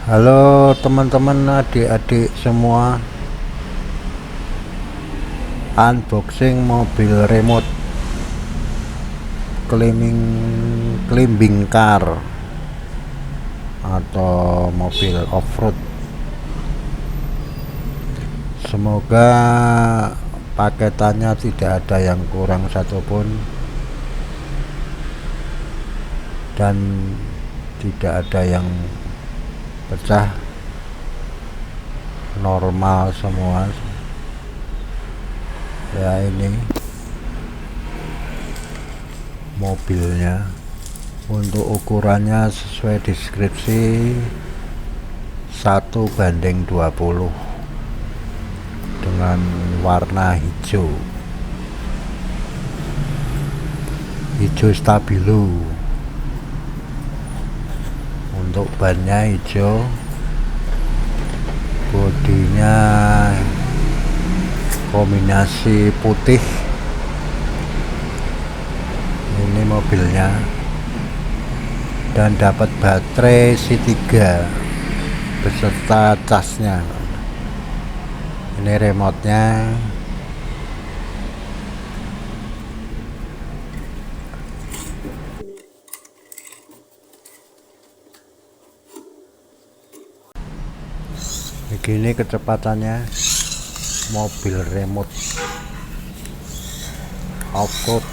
Halo teman-teman, adik-adik semua, unboxing mobil remote climbing car atau mobil off-road. Semoga paketannya tidak ada yang kurang satupun dan tidak ada yang pecah, normal semua. Ya, ini mobilnya. Untuk ukurannya sesuai deskripsi 1:20 dengan warna hijau stabilo. Untuk bannya hijau, bodinya kombinasi putih. Ini mobilnya, dan dapat baterai C3 beserta casnya. Ini remote-nya. Begini kecepatannya mobil remote off-road.